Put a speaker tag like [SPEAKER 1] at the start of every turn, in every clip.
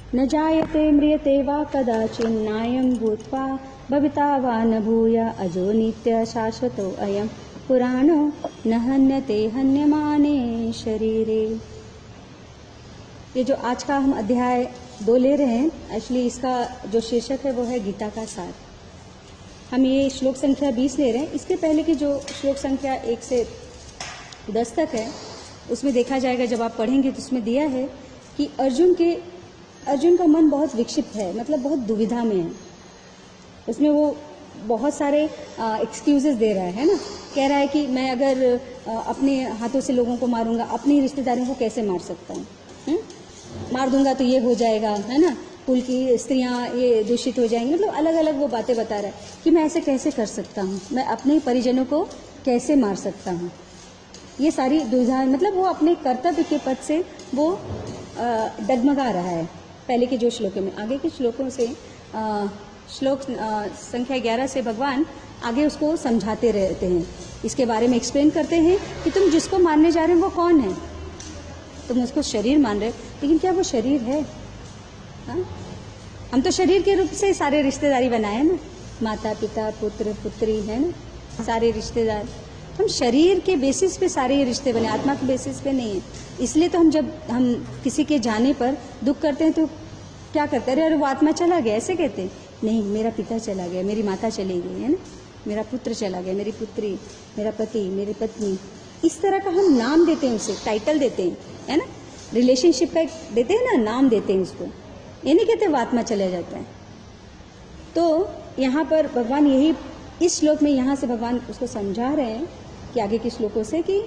[SPEAKER 1] न जायते म्रियते वा कदाचिन्नायं भूत्वा भविता वा न भूय अजो नित्य शाश्वतो अयं पुराणो न हन्यते हन्यमाने शरीरे। ये जो आज का हम अध्याय 2 ले रहे हैं, एक्चुअली इसका जो शीर्षक है वो है गीता का सार। हम ये श्लोक संख्या 20 ले रहे हैं। इसके पहले की जो श्लोक संख्या 1 से 10 तक है उसमें देखा जाएगा, जब आप पढ़ेंगे तो उसमें दिया है कि अर्जुन का मन बहुत विक्षिप्त है, मतलब बहुत दुविधा में है। उसमें वो बहुत सारे एक्सक्यूजेस दे रहा है ना, कह रहा है कि मैं अगर अपने हाथों से लोगों को मारूंगा, अपनी रिश्तेदारों को कैसे मार सकता हूँ, मार दूंगा तो ये हो जाएगा, है ना, कुल की स्त्रियां ये दूषित हो जाएंगी, मतलब अलग अलग वो बातें बता रहा है कि मैं ऐसे कैसे कर सकता हूँ, मैं अपने परिजनों को कैसे मार सकता हूँ। ये सारी दुविधा, मतलब वो अपने कर्तव्य के पद से वो डगमगा रहा है पहले के जो श्लोकों में। आगे के श्लोकों से श्लोक संख्या 11 से भगवान आगे उसको समझाते रहते हैं, इसके बारे में एक्सप्लेन करते हैं कि तुम जिसको मारने जा रहे हो वो कौन है। तुम उसको शरीर मान रहे हो, लेकिन क्या वो शरीर है? हाँ? हम तो शरीर के रूप से सारे रिश्तेदारी बनाए हैं ना, माता पिता पुत्र पुत्री, है ना, सारे रिश्तेदार। हम शरीर के बेसिस पे सारे रिश्ते बने, आत्मा के बेसिस पे नहीं है। इसलिए तो जब हम किसी के जाने पर दुख करते हैं तो क्या करते हैं, अरे वो आत्मा चला गया, ऐसे कहते हैं। नहीं, मेरा पिता चला गया, मेरी माता चली गई, है ना, मेरा पुत्र चला गया, मेरी पुत्री, मेरा पति, मेरी पत्नी, इस तरह का हम नाम देते हैं, उसे टाइटल देते हैं, है ना, रिलेशनशिप का एक देते हैं ना, नाम देते हैं उसको। ये नहीं कहते वो आत्मा चला जाता है। तो यहाँ पर भगवान यही इस श्लोक में यहाँ से भगवान उसको समझा रहे हैं कि आगे के श्लोकों से कि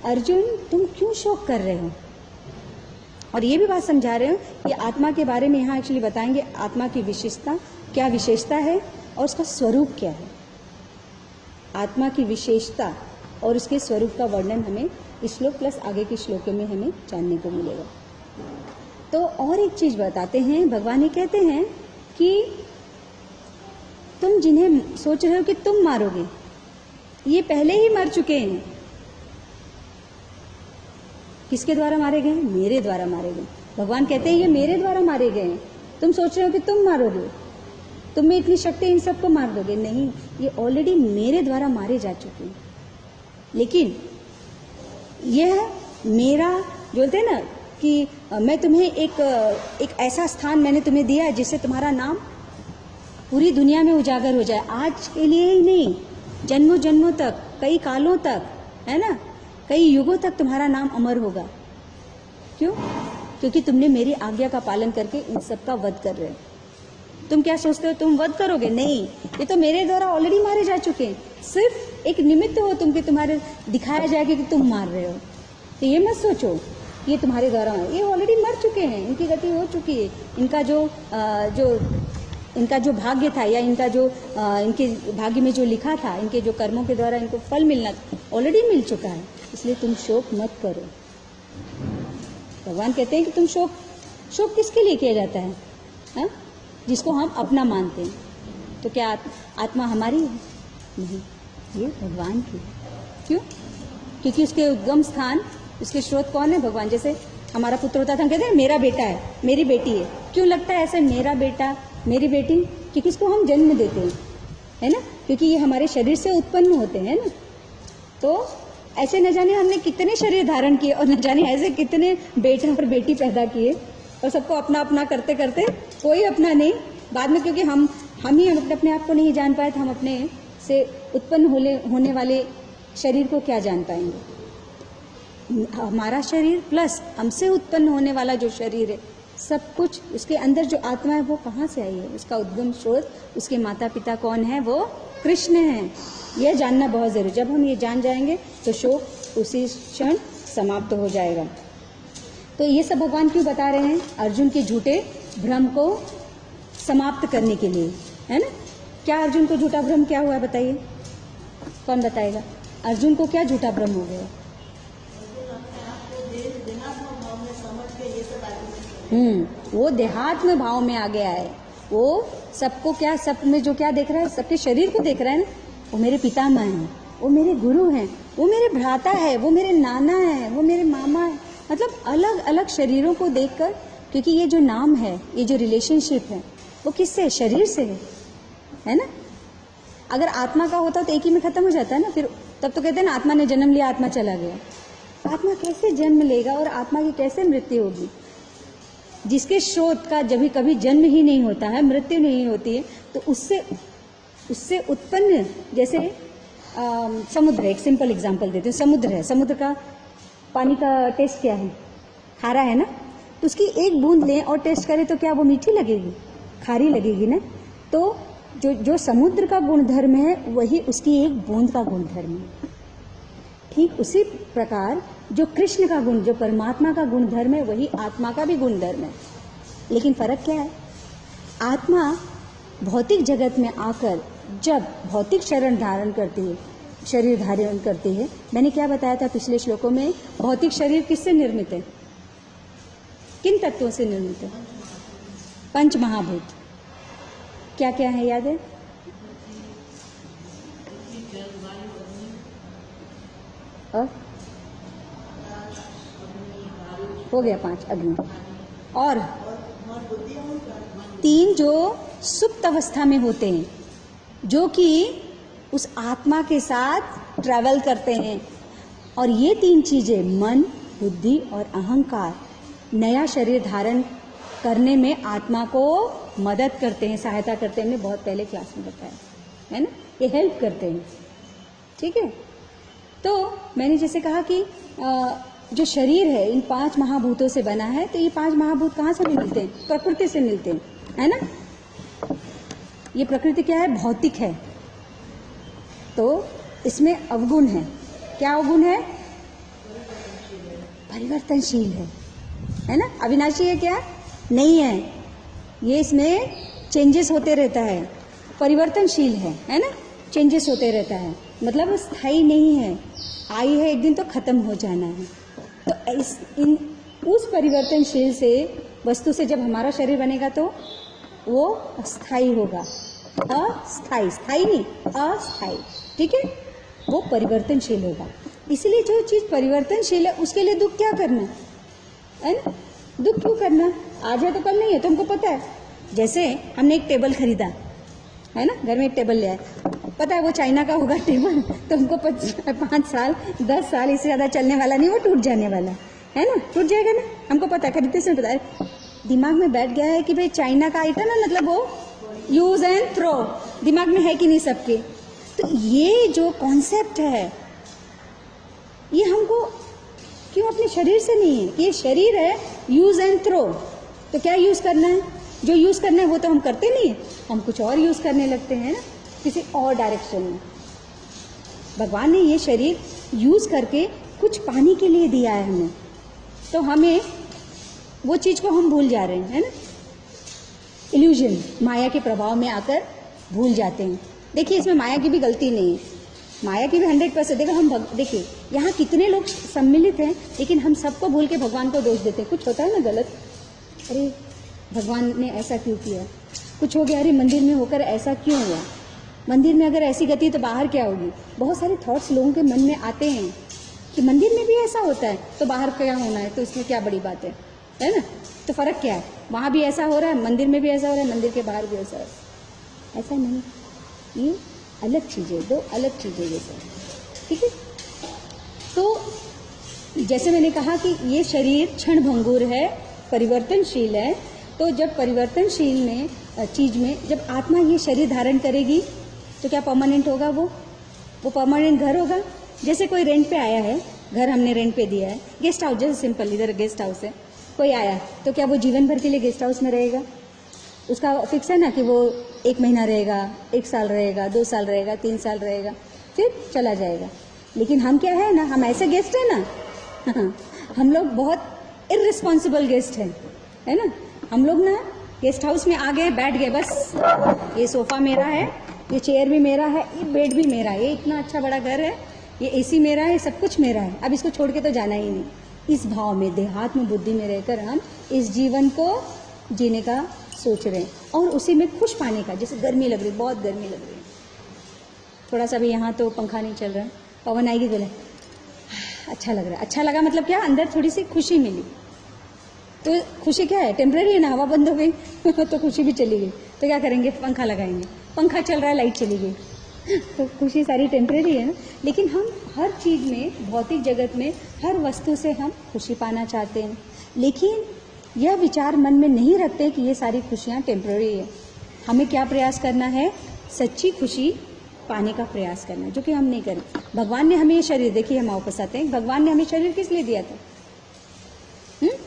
[SPEAKER 1] अर्जुन तुम क्यों शोक कर रहे हो, और ये भी बात समझा रहे हो कि आत्मा के बारे में यहाँ एक्चुअली बताएंगे, आत्मा की विशेषता क्या, विशेषता है और उसका स्वरूप क्या है। आत्मा की विशेषता और उसके स्वरूप का वर्णन हमें इस श्लोक प्लस आगे के श्लोकों में हमें जानने को मिलेगा। तो और एक चीज बताते हैं, भगवान ये कहते हैं कि तुम जिन्हें सोच रहे हो कि तुम मारोगे, ये पहले ही मर चुके हैं। किसके द्वारा मारे गए? मेरे द्वारा मारे गए। भगवान कहते हैं ये मेरे द्वारा मारे गए हैं। तुम सोच रहे हो कि तुम मारोगे, तुम में इतनी शक्ति, इन सबको मार दोगे, नहीं, ये ऑलरेडी मेरे द्वारा मारे जा चुके हैं। लेकिन यह मेरा जो बोलते हैं ना कि मैं तुम्हें एक ऐसा स्थान मैंने तुम्हें दिया है जिससे तुम्हारा नाम पूरी दुनिया में उजागर हो जाए। आज के लिए ही नहीं, जन्मों जन्मों तक, कई कालों तक, है ना, कई युगों तक तुम्हारा नाम अमर होगा। क्यों? क्योंकि तुमने मेरी आज्ञा का पालन करके इन सब का वध कर रहे हो। तुम क्या सोचते हो तुम वध करोगे? नहीं, ये तो मेरे द्वारा ऑलरेडी मारे जा चुके हैं। सिर्फ एक निमित्त हो तुम, कि तुम्हारे दिखाया जाएगा कि तुम मार रहे हो। तो ये मत सोचो ये तुम्हारे द्वारा, ये ऑलरेडी मर चुके हैं, इनकी गति हो चुकी है। इनका जो भाग्य था, या इनका जो इनके भाग्य में जो लिखा था, इनके जो कर्मों के द्वारा इनको फल मिलना ऑलरेडी मिल चुका है। इसलिए तुम शोक मत करो। भगवान कहते हैं कि तुम शोक किसके लिए किया जाता है? हा? जिसको हम अपना मानते हैं। तो क्या आत्मा हमारी है? नहीं, ये भगवान की है। क्यों? क्योंकि उसके उद्गम स्थान, उसके स्रोत कौन है? भगवान। जैसे हमारा पुत्र होता था, हम कहते हैं मेरा बेटा है, मेरी बेटी है। क्यों लगता है ऐसे मेरा बेटा मेरी बेटी? क्योंकि इसको हम जन्म देते हैं, है ना, क्योंकि ये हमारे शरीर से उत्पन्न होते हैं ना। तो ऐसे न जाने हमने कितने शरीर धारण किए, और न जाने ऐसे कितने बेटे और बेटी पैदा किए, और सबको अपना अपना करते करते कोई अपना नहीं। बाद में क्योंकि हम ही अपने आप को नहीं जान पाए, तो हम अपने से उत्पन्न होने वाले शरीर को क्या जान पाएंगे। हमारा शरीर प्लस हमसे उत्पन्न होने वाला जो शरीर है, सब कुछ उसके अंदर जो आत्मा है वो कहाँ से आई है, उसका उद्गम स्रोत, उसके माता पिता कौन है? वो कृष्ण है। यह जानना बहुत जरूरी। जब हम ये जान जाएंगे तो शोक उसी क्षण समाप्त हो जाएगा। तो ये सब भगवान क्यों बता रहे हैं? अर्जुन के झूठे भ्रम को समाप्त करने के लिए, है ना। क्या अर्जुन को झूठा भ्रम क्या हुआ बताइए, कौन बताएगा? अर्जुन को क्या झूठा भ्रम हो गया? वो देहात्म भाव में आ गया है। वो सबको क्या, सब में जो क्या देख रहा है, सबके शरीर को देख रहा है ना। वो मेरे पितामह हैं, वो मेरे गुरु हैं, वो मेरे भ्राता है, वो मेरे नाना है, वो मेरे मामा है। मतलब अलग अलग शरीरों को देखकर क्योंकि ये जो नाम है, ये जो रिलेशनशिप है, वो किससे है? शरीर से है ना। अगर आत्मा का होता तो एक ही में खत्म हो जाता है ना। फिर तब तो कहते हैं ना, आत्मा ने जन्म लिया, आत्मा चला गया। आत्मा कैसे जन्म लेगा और आत्मा की कैसे मृत्यु होगी? जिसके स्रोत का जब भी कभी जन्म ही नहीं होता है, मृत्यु नहीं होती है, तो उससे उत्पन्न, जैसे समुद्र है, एक सिंपल एग्जांपल देते हैं। समुद्र है, समुद्र का पानी का टेस्ट क्या है? खारा है ना। तो उसकी एक बूंद लें और टेस्ट करें तो क्या वो मीठी लगेगी? खारी लगेगी ना। तो जो समुद्र का गुणधर्म है वही उसकी एक बूंद का गुणधर्म है। ठीक उसी प्रकार जो कृष्ण का गुण, जो परमात्मा का गुणधर्म है, वही आत्मा का भी गुणधर्म है। लेकिन फर्क क्या है? आत्मा भौतिक जगत में आकर जब भौतिक शरीर धारण करती है, मैंने क्या बताया था पिछले श्लोकों में? भौतिक शरीर किससे निर्मित है? किन तत्वों से निर्मित है? पंच महाभूत। क्या क्या है याद है? हो गया 5 अग्नि, और 3 जो सुप्त अवस्था में होते हैं, जो कि उस आत्मा के साथ ट्रैवल करते हैं। और ये 3 चीजें, मन, बुद्धि और अहंकार, नया शरीर धारण करने में आत्मा को मदद करते हैं, सहायता करते हैं। हमने बहुत पहले क्लास में बताया है ना, ये हेल्प करते हैं। ठीक है। तो मैंने जैसे कहा कि जो शरीर है इन 5 महाभूतों से बना है, तो ये 5 महाभूत कहाँ से मिलते हैं? प्रकृति से मिलते हैं, है ना। ये प्रकृति क्या है? भौतिक है। तो इसमें अवगुण है। क्या अवगुण है? परिवर्तनशील है ना। अविनाशी है क्या? नहीं है। ये इसमें चेंजेस होते रहता है। परिवर्तनशील है ना। चेंजेस होते रहता है, मतलब स्थायी नहीं है। आई है एक दिन तो खत्म हो जाना है। तो उस परिवर्तनशील से वस्तु से जब हमारा शरीर बनेगा तो वो अस्थाई होगा। अस्थाई, स्थाई नहीं, अस्थाई। ठीक है। वो परिवर्तनशील होगा। इसलिए जो चीज परिवर्तनशील है उसके लिए दुख क्या करना है ना। दुख क्यों करना? आज है तो कल नहीं है, तो हमको पता है। जैसे हमने एक टेबल खरीदा है ना, घर में एक टेबल ले आए, पता है वो चाइना का होगा टेबल, तो हमको 5 साल 10 साल इससे ज्यादा चलने वाला नहीं, वो टूट जाने वाला है ना। टूट जाएगा ना, हमको पता है। खरीदते समय पता है, दिमाग में बैठ गया है कि भाई चाइना का आइटम है, मतलब वो यूज एंड थ्रो, दिमाग में है कि नहीं सबके। तो ये जो कॉन्सेप्ट है, ये हमको क्यों अपने शरीर से नहीं है? ये शरीर है यूज एंड थ्रो। तो क्या यूज करना है? जो यूज करना है वो तो हम करते नहीं है, हम कुछ और यूज करने लगते हैं ना, किसी और डायरेक्शन में। भगवान ने ये शरीर यूज करके कुछ पाने के लिए दिया है हमें, तो हमें वो चीज को हम भूल जा रहे हैं, है ना। इल्यूजन, माया के प्रभाव में आकर भूल जाते हैं। देखिए इसमें माया की भी गलती नहीं है, माया की भी 100%। देखो हम देखिए यहाँ कितने लोग सम्मिलित हैं, लेकिन हम सबको भूल के भगवान को दोष देते हैं। कुछ होता है ना गलत, अरे भगवान ने ऐसा क्यों किया, कुछ हो गया, अरे मंदिर में होकर ऐसा क्यों हुआ, मंदिर में अगर ऐसी गति तो बाहर क्या होगी। बहुत सारे थॉट्स लोगों के मन में आते हैं कि मंदिर में भी ऐसा होता है तो बाहर क्या होना है, तो इसमें क्या बड़ी बात है ना। तो फर्क क्या है? वहाँ भी ऐसा हो रहा है, मंदिर में भी ऐसा हो रहा है, मंदिर के बाहर भी ऐसा है। ऐसा नहीं, ये अलग चीज़ें, 2 अलग चीज़ें जैसे। ठीक है। तो जैसे मैंने कहा कि ये शरीर क्षण भंगुर है, परिवर्तनशील है। तो जब परिवर्तनशील में चीज में जब आत्मा ये शरीर धारण करेगी तो क्या परमानेंट होगा? वो परमानेंट घर होगा। जैसे कोई रेंट पे आया है, घर हमने रेंट पे दिया है, गेस्ट हाउस, जैसे सिंपल इधर गेस्ट हाउस है, कोई आया तो क्या वो जीवन भर के लिए गेस्ट हाउस में रहेगा? उसका फिक्स है ना कि वो 1 महीना रहेगा, 1 साल रहेगा, 2 साल रहेगा, 3 साल रहेगा, फिर चला जाएगा। लेकिन हम क्या है ना, हम ऐसे गेस्ट है ना हम लोग बहुत इररिस्पॉन्सिबल गेस्ट है ना। हम लोग ना गेस्ट हाउस में आ गए, बैठ गए, बस ये सोफा मेरा है, ये चेयर भी मेरा है, ये बेड भी मेरा है, ये इतना अच्छा बड़ा घर है, ये एसी मेरा है, सब कुछ मेरा है, अब इसको छोड़ के तो जाना ही नहीं। इस भाव में, देहात्म बुद्धि में रहकर हम इस जीवन को जीने का सोच रहे हैं और उसी में खुश पाने का। जैसे गर्मी लग रही, बहुत गर्मी लग रही है, थोड़ा सा भी यहाँ तो पंखा नहीं चल रहा, पवन आएगी तो अच्छा लग रहा है। अच्छा लगा मतलब क्या? अंदर थोड़ी सी खुशी मिली, तो खुशी क्या है, टेम्परेरी है ना, हवा बंद हो गई तो खुशी भी चली गई। तो क्या करेंगे, पंखा लगाएंगे, पंखा चल रहा है, लाइट चली गई तो खुशी सारी टेम्परेरी है ना। लेकिन हम हर चीज़ में, भौतिक जगत में, हर वस्तु से हम खुशी पाना चाहते हैं, लेकिन यह विचार मन में नहीं रखते कि ये सारी खुशियाँ टेम्परेरी है। हमें क्या प्रयास करना है, सच्ची खुशी पाने का प्रयास करना है, जो कि हम नहीं करें। भगवान ने हमें ये शरीर, देखिए हम वापस आते हैं, भगवान ने हमें शरीर किस लिए दिया था,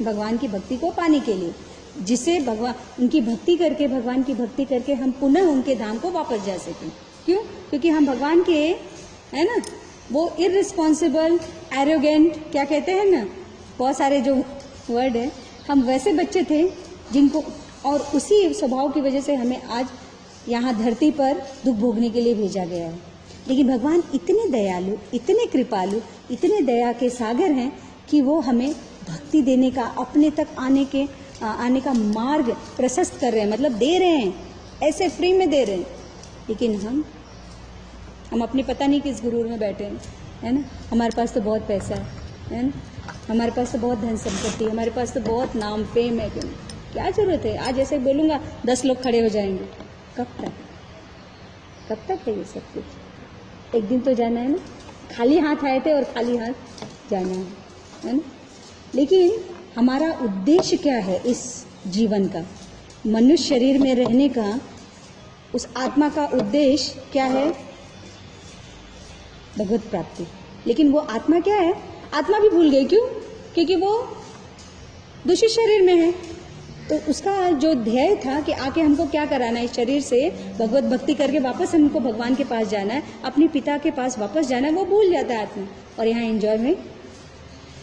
[SPEAKER 1] भगवान की भक्ति को पाने के लिए, जिसे भगवान, उनकी भक्ति करके, भगवान की भक्ति करके हम पुनः उनके धाम को वापस जा सकें। क्यों? क्योंकि हम भगवान के, है ना, वो इररिस्पॉन्सिबल, एरोगेंट, क्या कहते हैं ना, बहुत सारे जो वर्ड है, हम वैसे बच्चे थे जिनको, और उसी स्वभाव की वजह से हमें आज यहाँ धरती पर दुख भोगने के लिए भेजा गया है। लेकिन भगवान इतने दयालु, इतने कृपालु, इतने दया के सागर हैं कि वो हमें भक्ति देने का, अपने तक आने का मार्ग प्रशस्त कर रहे हैं, मतलब दे रहे हैं, ऐसे फ्री में दे रहे हैं। लेकिन हम अपने पता नहीं किस गुरूर में बैठे हैं, है ना। हमारे पास तो बहुत पैसा है ना, हमारे पास तो बहुत धन संपत्ति, हमारे पास तो बहुत नाम फेम है, क्या जरूरत है। आज ऐसे बोलूँगा 10 लोग खड़े हो जाएंगे, कब तक है ये सब कुछ। एक दिन तो जाना है ना, खाली हाथ आए थे और खाली हाथ जाना है ना। लेकिन हमारा उद्देश्य क्या है इस जीवन का, मनुष्य शरीर में रहने का, उस आत्मा का उद्देश्य क्या है, भगवत प्राप्ति। लेकिन वो आत्मा क्या है, आत्मा भी भूल गई। क्यों? क्योंकि वो दूषित शरीर में है। तो उसका जो ध्येय था कि आके हमको क्या कराना है, इस शरीर से भगवत भक्ति करके वापस हमको भगवान के पास जाना है, अपने पिता के पास वापस जाना है, वो भूल जाता है आत्मा। और यहाँ एंजॉय में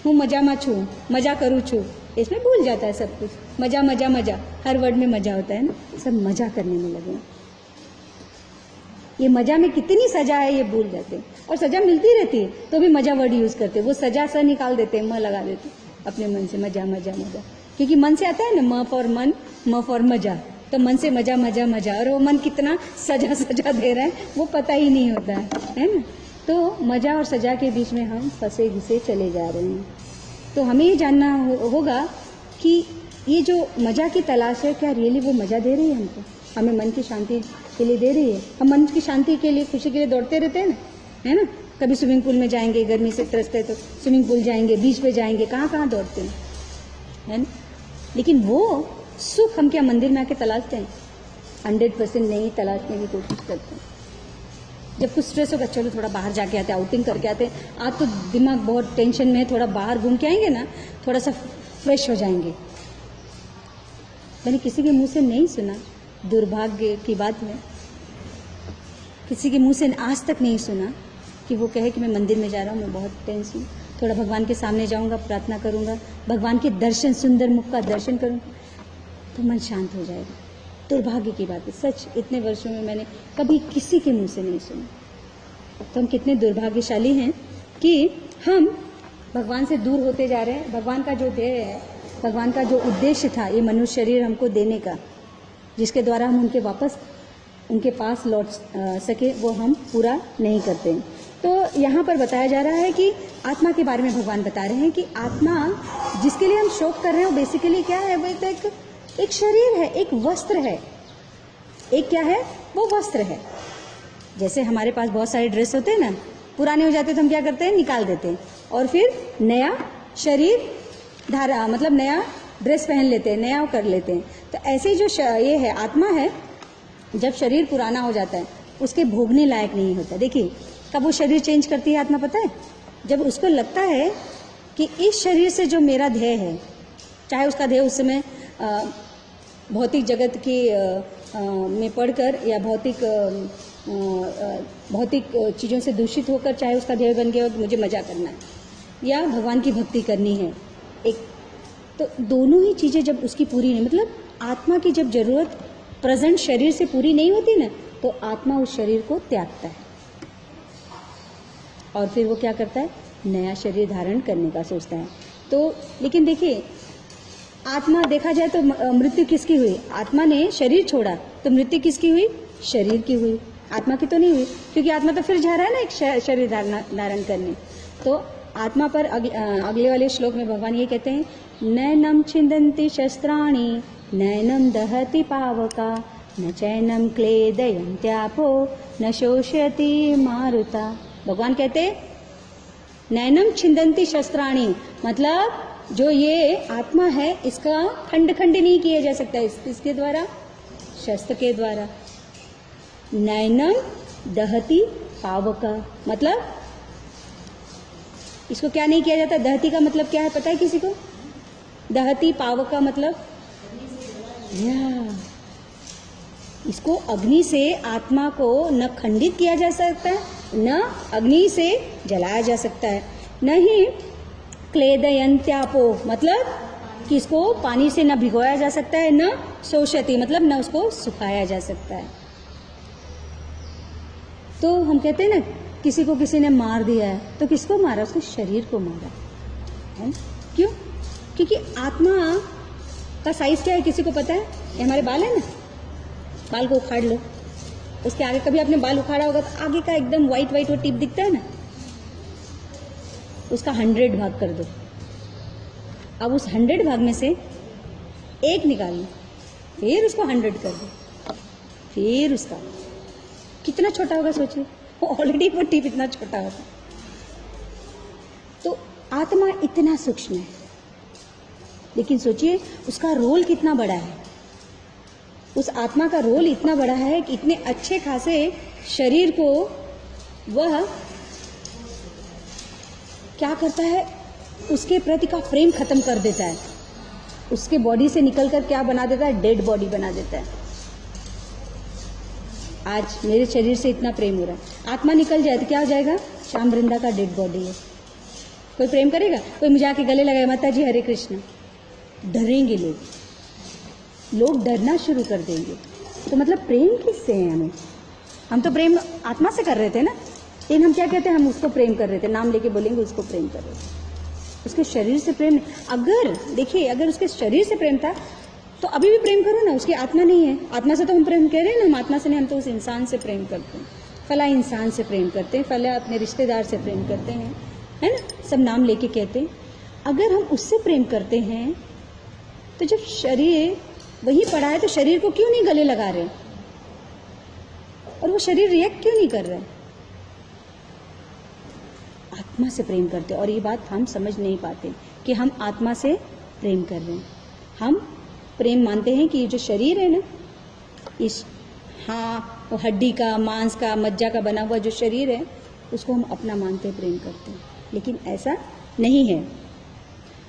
[SPEAKER 1] हूँ, मजा में छू, मजा करूँ छू, इसमें भूल जाता है सब कुछ। मजा मजा मजा, हर वर्ड में मजा होता है ना, सब मजा करने में लगे। ये मजा में कितनी सजा है ये भूल जाते हैं, और सजा मिलती रहती है तो भी मजा वर्ड यूज करते हैं। वो सजा सा निकाल देते हैं, म लगा देते अपने मन से, मजा मजा मजा, क्योंकि मन से आता है ना, म फॉर मन, म फॉर मजा, तो मन से मजा मजा मजा, और वो मन कितना सजा सजा दे रहा है वो पता ही नहीं होता है ना। तो मजा और सजा के बीच में हम फंसे घिसे चले जा रहे हैं। तो हमें ये जानना होगा कि ये जो मजा की तलाश है, क्या रियली वो मजा दे रही है हमको, हमें मन की शांति के लिए दे रही है। हम मन की शांति के लिए, खुशी के लिए दौड़ते रहते हैं ना, है ना। कभी स्विमिंग पूल में जाएंगे, गर्मी से त्रस्त है तो स्विमिंग पूल जाएंगे, बीच पे जाएंगे, कहाँ कहाँ दौड़ते हैं, है ना। लेकिन वो सुख हम क्या मंदिर में आके तलाशते हैं? 100% नहीं तलाशने की कोशिश करते हैं। जब कुछ स्ट्रेस होगा, चलो थोड़ा बाहर जाके आते हैं, आउटिंग करके आते हैं, आज तो दिमाग बहुत टेंशन में है, थोड़ा बाहर घूम के आएंगे ना, थोड़ा सा फ्रेश हो जाएंगे। मैंने किसी के मुंह से नहीं सुना, दुर्भाग्य की बात है, किसी के मुंह से आज तक नहीं सुना कि वो कहे कि मैं मंदिर में जा रहा हूँ, मैं बहुत टेंशन, थोड़ा भगवान के सामने जाऊँगा, प्रार्थना करूँगा, भगवान के दर्शन, सुंदर मुख का दर्शन करूँगा तो मन शांत हो जाएगा। दुर्भाग्य की बात है, सच इतने वर्षों में मैंने कभी किसी के मुंह से नहीं सुना। तो हम कितने दुर्भाग्यशाली हैं कि हम भगवान से दूर होते जा रहे हैं। भगवान का जो ध्येय है, भगवान का जो उद्देश्य था ये मनुष्य शरीर हमको देने का, जिसके द्वारा हम उनके पास लौट सके, वो हम पूरा नहीं करते। तो यहाँ पर बताया जा रहा है कि आत्मा के बारे में भगवान बता रहे हैं कि आत्मा जिसके लिए हम शोक कर रहे हैं वो बेसिकली क्या है, वो एक शरीर है, एक वस्त्र है। एक क्या है, वो वस्त्र है। जैसे हमारे पास बहुत सारे ड्रेस होते हैं ना, पुराने हो जाते तो हम क्या करते हैं, निकाल देते हैं और फिर नया शरीर मतलब नया ड्रेस पहन लेते हैं, नया कर लेते हैं। तो ऐसे जो ये है आत्मा है, जब शरीर पुराना हो जाता है उसके भोगने लायक नहीं होता। देखिए कब वो शरीर चेंज करती है आत्मा, पता है? जब उसको लगता है कि इस शरीर से जो मेरा ध्येय है, चाहे उसका ध्येय उस समय भौतिक जगत की में पढ़कर या भौतिक चीज़ों से दूषित होकर, चाहे उसका ध्येय बन गया हो मुझे मजा करना है या भगवान की भक्ति करनी है, एक तो दोनों ही चीज़ें जब उसकी पूरी नहीं, मतलब आत्मा की जब जरूरत प्रेजेंट शरीर से पूरी नहीं होती ना, तो आत्मा उस शरीर को त्यागता है और फिर वो क्या करता है, नया शरीर धारण करने का सोचता है। तो लेकिन देखिए आत्मा देखा जाए तो मृत्यु किसकी हुई? आत्मा ने शरीर छोड़ा तो मृत्यु किसकी हुई? शरीर की हुई, आत्मा की तो नहीं हुई, क्योंकि आत्मा तो फिर जा रहा है ना एक शरीर धारण करने। तो आत्मा पर अगले वाले श्लोक में भगवान ये कहते हैं, नैनम छिन्दन्ति शस्त्राणि नैनम दहति पावका न चैनम क्लेदयन्त्यापो न शोषयति मारुता। भगवान कहते नैनम छिन्दन्ति शस्त्राणि, मतलब जो ये आत्मा है इसका खंड खंड नहीं किया जा सकता इसके द्वारा, शस्त्र के द्वारा। नैनम दहति पावका, मतलब इसको क्या नहीं किया जाता? दहति का मतलब क्या है पता है किसी को? दहति पावका मतलब इसको अग्नि से आत्मा को न खंडित किया जा सकता है, न अग्नि से जलाया जा सकता है, न ही क्लेदयन्त्यापो मतलब कि इसको पानी से न भिगोया जा सकता है, न शोषति मतलब न उसको सुखाया जा सकता है। तो हम कहते हैं ना, किसी को किसी ने मार दिया है, तो किसको मारा? उसके शरीर को मारा है। क्यों? क्योंकि आत्मा का साइज क्या है किसी को पता है? ये हमारे बाल है ना, बाल को उखाड़ लो, उसके आगे कभी आपने बाल उखाड़ा होगा तो आगे का एकदम व्हाइट व्हाइट वो टिप दिखता है ना, उसका 100 भाग कर दो। अब उस 100 भाग में से एक निकाल लो, फिर उसको 100 कर दो, फिर उसका कितना छोटा होगा सोचिए। ऑलरेडी वो टिप इतना छोटा होता। तो आत्मा इतना सूक्ष्म है, लेकिन सोचिए उसका रोल कितना बड़ा है। उस आत्मा का रोल इतना बड़ा है कि इतने अच्छे खासे शरीर को वह क्या करता है, उसके प्रति का प्रेम खत्म कर देता है। उसके बॉडी से निकलकर क्या बना देता है? डेड बॉडी बना देता है। आज मेरे शरीर से इतना प्रेम हो रहा है, आत्मा निकल जाए तो क्या हो जाएगा? श्याम वृंदा का डेड बॉडी है। कोई प्रेम करेगा? कोई मुझे आके गले लगाए, माता जी हरे कृष्ण, डरेंगे लोग डरना शुरू कर देंगे। तो मतलब प्रेम किससे है? हम तो प्रेम आत्मा से कर रहे थे ना, लेकिन हम क्या कहते हैं? हम उसको प्रेम कर रहे थे, नाम लेके बोलेंगे उसको प्रेम कर रहे थे, उसके शरीर से प्रेम नहीं। अगर देखिए, अगर उसके शरीर से प्रेम था तो अभी भी प्रेम करो ना, उसकी आत्मा नहीं है। आत्मा से तो हम प्रेम कह रहे हैं ना, हम आत्मा से नहीं, हम तो उस इंसान से प्रेम करते हैं, फला इंसान से प्रेम करते हैं, फला अपने रिश्तेदार से प्रेम करते हैं, है ना, सब नाम लेके कहते हैं। अगर हम उससे प्रेम करते हैं तो जब शरीर वहीं पड़ा है तो शरीर को क्यों नहीं गले लगा रहे, और वो शरीर रिएक्ट क्यों नहीं कर रहा है? आत्मा से प्रेम करते हैं। और ये बात हम समझ नहीं पाते कि हम आत्मा से प्रेम कर रहे हैं। हम प्रेम मानते हैं कि ये जो शरीर है ना, इस वो हड्डी का, मांस का, मज्जा का बना हुआ जो शरीर है, उसको हम अपना मानते हैं, प्रेम करते हैं। लेकिन ऐसा नहीं है।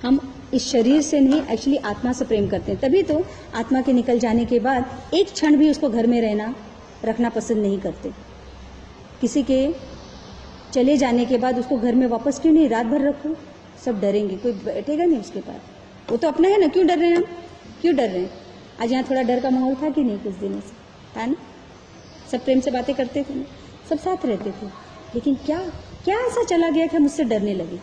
[SPEAKER 1] हम इस शरीर से नहीं, एक्चुअली आत्मा से प्रेम करते हैं। तभी तो आत्मा के निकल जाने के बाद एक क्षण भी उसको घर में रखना पसंद नहीं करते। किसी के चले जाने के बाद उसको घर में वापस क्यों नहीं रात भर रखो? सब डरेंगे, कोई बैठेगा नहीं उसके पास। वो तो अपना है ना, क्यों डर रहे हैं हम? क्यों डर रहे हैं? आज यहाँ थोड़ा डर का माहौल था कि नहीं? कुछ दिनों से था ना, सब प्रेम से बातें करते थे, सब साथ रहते थे। लेकिन क्या क्या ऐसा चला गया कि हम उससे डरने लगे?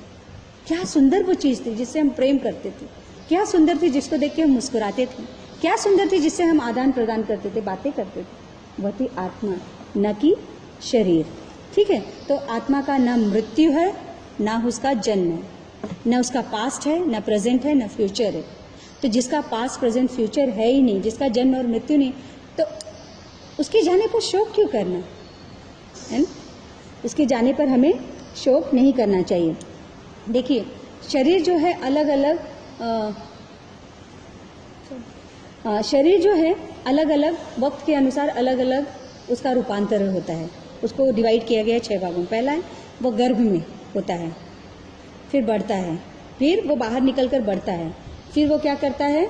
[SPEAKER 1] क्या सुंदर वो चीज़ थी जिससे हम प्रेम करते थे, क्या सुंदर थी जिसको देख के हम मुस्कुराते थे, क्या सुंदर थी जिससे हम आदान प्रदान करते थे, बातें करते थे। वह थी आत्मा, न कि शरीर। ठीक है, तो आत्मा का न मृत्यु है, न उसका जन्म है, न उसका पास्ट है, न प्रेजेंट है, न फ्यूचर है। तो जिसका पास्ट प्रेजेंट फ्यूचर है ही नहीं, जिसका जन्म और मृत्यु नहीं, तो उसके जाने पर शोक क्यों करना है ना? उसके जाने पर हमें शोक नहीं करना चाहिए। देखिए, शरीर जो है अलग अलग शरीर जो है अलग अलग वक्त के अनुसार अलग अलग उसका रूपांतर होता है। उसको डिवाइड किया गया है 6 भागों में। पहला है वो गर्भ में होता है, फिर बढ़ता है, फिर वो बाहर निकलकर बढ़ता है, फिर वो क्या करता है,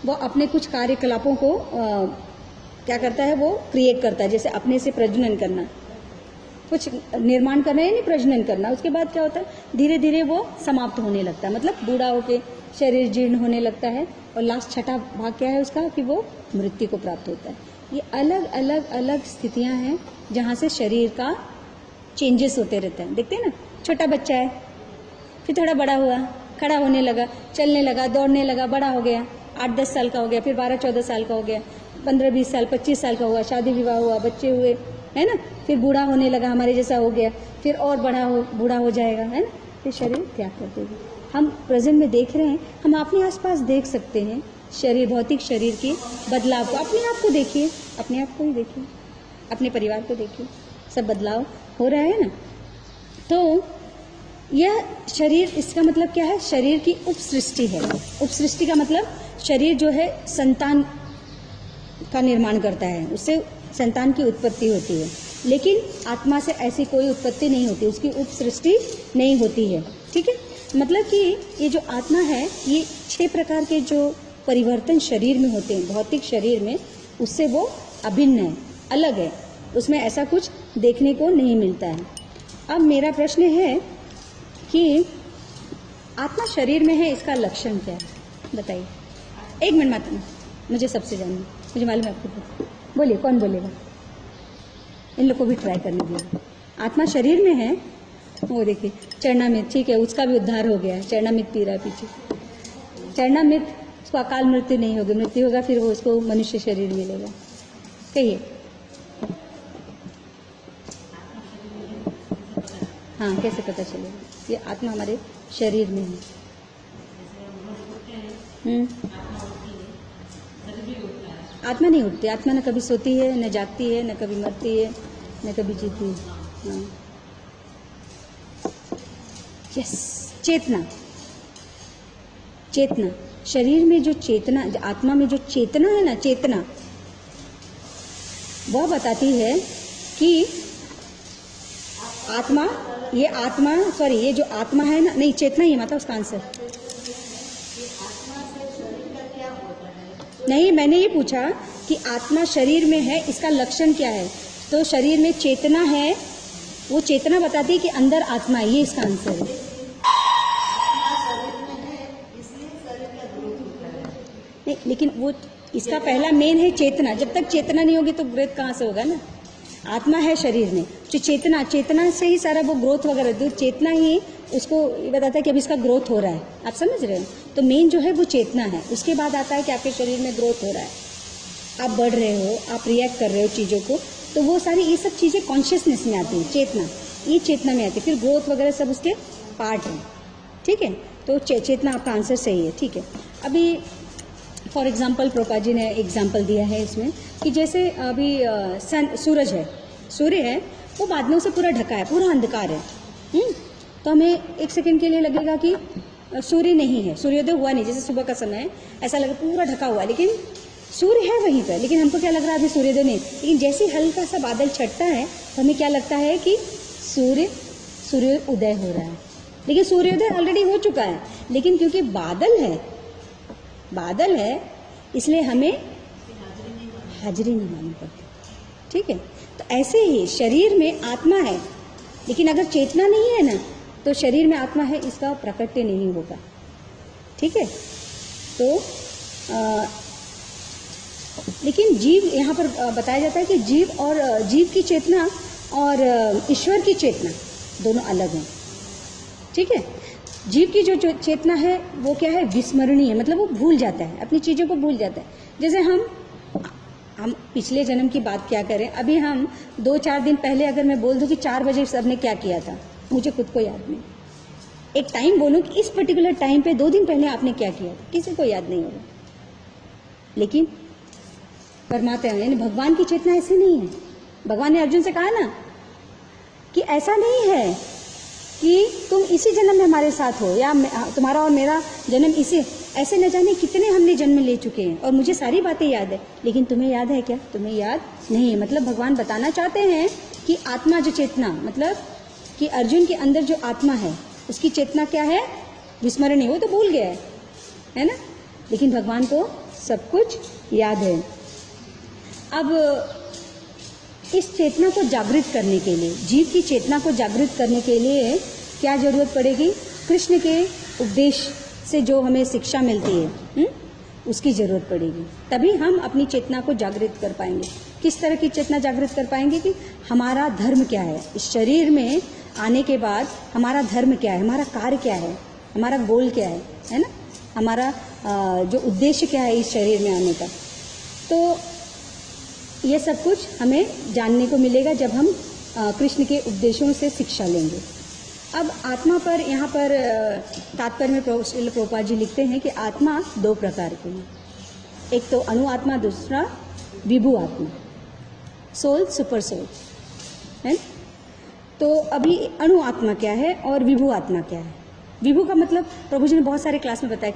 [SPEAKER 1] वो अपने कुछ कार्यकलापों को क्या करता है, वो क्रिएट करता है। जैसे अपने से प्रजनन करना, कुछ निर्माण करना है, नहीं प्रजनन करना। उसके बाद क्या होता है, धीरे धीरे वो समाप्त होने लगता है, मतलब बूढ़ा होके शरीर जीर्ण होने लगता है। और लास्ट छठा भाग क्या है उसका, कि वो मृत्यु को प्राप्त होता है। ये अलग अलग अलग स्थितियां हैं जहाँ से शरीर का चेंजेस होते रहते हैं। देखते हैं ना, छोटा बच्चा है, फिर थोड़ा बड़ा हुआ, खड़ा होने लगा, चलने लगा, दौड़ने लगा, बड़ा हो गया, 8-10 साल का हो गया, फिर 12-14 साल का हो गया, 15-20 साल, 25 साल का हुआ, शादी विवाह हुआ, बच्चे हुए, है ना, फिर बूढ़ा होने लगा, हमारे जैसा हो गया, फिर और बूढ़ा हो जाएगा, है ना। फिर शरीर त्याग कर देगी। हम प्रेजेंट में देख रहे हैं, हम अपने आसपास देख सकते हैं शरीर, भौतिक शरीर के बदलाव को। अपने आप को देखिए, अपने आप को ही देखिए, अपने परिवार को देखिए, सब बदलाव हो रहा है ना। तो यह शरीर, इसका मतलब क्या है? शरीर की उपसृष्टि है। उपसृष्टि का मतलब शरीर जो है संतान का निर्माण करता है, उससे संतान की उत्पत्ति होती है। लेकिन आत्मा से ऐसी कोई उत्पत्ति नहीं होती, उसकी उपसृष्टि नहीं होती है। ठीक है, मतलब कि ये जो आत्मा है, ये 6 प्रकार के जो परिवर्तन शरीर में होते हैं, भौतिक शरीर में, उससे वो अभिन्न है, अलग है, उसमें ऐसा कुछ देखने को नहीं मिलता है। अब मेरा प्रश्न है कि आत्मा शरीर में है, इसका लक्षण क्या है? बताइए। 1 मिनट मात्र, मुझे सबसे जानना, मुझे मालूम है आपको। बोलिए, कौन बोलेगा? इन लोग को भी ट्राई करने दीजिए। आत्मा शरीर में है, वो देखिए चरणामृत, ठीक है, उसका भी उद्धार हो गया है, चरणामृत पी रहा है पीछे। चरणामृत, उसको अकाल मृत्यु नहीं होगी, मृत्यु होगा फिर वो उसको मनुष्य शरीर मिलेगा। कहिए। हाँ, कैसे पता चलेगा? ये आत्मा हमारे शरीर में है। आत्मा नहीं उठती, आत्मा न कभी सोती है, न जागती है, न कभी मरती है, न कभी जीती है। हाँ, यस, चेतना। चेतना, शरीर में जो चेतना, आत्मा में जो चेतना है ना, चेतना, वह बताती है कि आत्मा, ये आत्मा, सॉरी, ये जो आत्मा है ना, नहीं चेतना ही माता, उसका आंसर नहीं। मैंने ये पूछा कि आत्मा शरीर में है, इसका लक्षण क्या है? तो शरीर में चेतना है, वो चेतना बताती है कि अंदर आत्मा है, ये इसका आंसर है। नहीं, लेकिन वो इसका पहला मेन है चेतना। जब तक चेतना नहीं होगी तो ग्रोथ कहाँ से होगा ना? आत्मा है शरीर में, जो चेतना, चेतना से ही सारा वो ग्रोथ वगैरह, तो चेतना ही उसको बताता है कि अभी इसका ग्रोथ हो रहा है। आप समझ रहे हो? तो मेन जो है वो चेतना है। उसके बाद आता है कि आपके शरीर में ग्रोथ हो रहा है, आप बढ़ रहे हो, आप रिएक्ट कर रहे हो चीज़ों को, तो वो सारी ये सब चीज़ें कॉन्शियसनेस में आती है, चेतना, ये चेतना में आती है। फिर ग्रोथ वगैरह सब उसके पार्ट हैं। ठीक है, तो चेतना आपका आंसर सही है। ठीक है, अभी फॉर एग्जाम्पल प्रभुपाद जी ने एग्जाम्पल दिया है इसमें कि जैसे अभी सूरज है, सूर्य है, वो बादलों से पूरा ढका है, पूरा अंधकार है। तो हमें 1 सेकंड के लिए लगेगा कि सूर्य नहीं है, सूर्योदय हुआ नहीं, जैसे सुबह का समय है, ऐसा लगे पूरा ढका हुआ है, लेकिन सूर्य है वहीं पर। लेकिन हमको क्या लग रहा है? अभी सूर्योदय नहीं। लेकिन जैसे हल्का सा बादल छटता है तो हमें क्या लगता है कि सूर्य उदय हो रहा है, लेकिन सूर्योदय ऑलरेडी हो चुका है। लेकिन क्योंकि बादल है, इसलिए हमें हाजिरी नहीं मालूम पड़ती। ठीक है, तो ऐसे ही शरीर में आत्मा है, लेकिन अगर चेतना नहीं है ना, तो शरीर में आत्मा है इसका प्रकट्य नहीं होगा। ठीक है, तो लेकिन जीव, यहाँ पर बताया जाता है कि जीव की चेतना और ईश्वर की चेतना दोनों अलग हैं। ठीक है, जीव की जो चेतना है वो क्या है? विस्मरणीय, मतलब वो भूल जाता है, अपनी चीज़ों को भूल जाता है। जैसे हम पिछले जन्म की बात क्या करें, अभी हम 2-4 दिन पहले अगर मैं बोल दूं कि 4 बजे सबने क्या किया था, मुझे खुद को याद नहीं। एक टाइम बोलूं कि इस पर्टिकुलर टाइम पे 2 दिन पहले आपने क्या किया था, किसी को याद नहीं होगा। लेकिन परमात्मा यानी भगवान की चेतना ऐसी नहीं है। भगवान ने अर्जुन से कहा ना कि ऐसा नहीं है कि तुम इसी जन्म में हमारे साथ हो, या तुम्हारा और मेरा जन्म इसी, ऐसे न जाने कितने हमने जन्म ले चुके हैं और मुझे सारी बातें याद है, लेकिन तुम्हें याद है क्या? तुम्हें याद नहीं है। मतलब भगवान बताना चाहते हैं कि आत्मा जो चेतना, मतलब कि अर्जुन के अंदर जो आत्मा है उसकी चेतना क्या है? विस्मरणीय, वो तो भूल गया है ना, लेकिन भगवान को सब कुछ याद है। अब इस चेतना को जागृत करने के लिए, जीव की चेतना को जागृत करने के लिए क्या जरूरत पड़ेगी? कृष्ण के उपदेश से जो हमें शिक्षा मिलती है, उसकी जरूरत पड़ेगी। तभी हम अपनी चेतना को जागृत कर पाएंगे। किस तरह की चेतना जागृत कर पाएंगे? कि हमारा धर्म क्या है, इस शरीर में आने के बाद हमारा धर्म क्या है, हमारा कार्य क्या है, हमारा गोल क्या है ना, हमारा जो उद्देश्य क्या है इस शरीर में आने का। तो ये सब कुछ हमें जानने को मिलेगा जब हम कृष्ण के उपदेशों से शिक्षा लेंगे। अब आत्मा पर यहाँ पर तात्पर्य में प्रभुपाद जी लिखते हैं कि आत्मा दो प्रकार की है, एक तो अणु आत्मा, दूसरा विभु आत्मा, सोल, सुपर सोल है। तो अभी अणु आत्मा क्या है और विभु आत्मा क्या है? विभु का मतलब प्रभु जी ने बहुत सारे क्लास में बताया,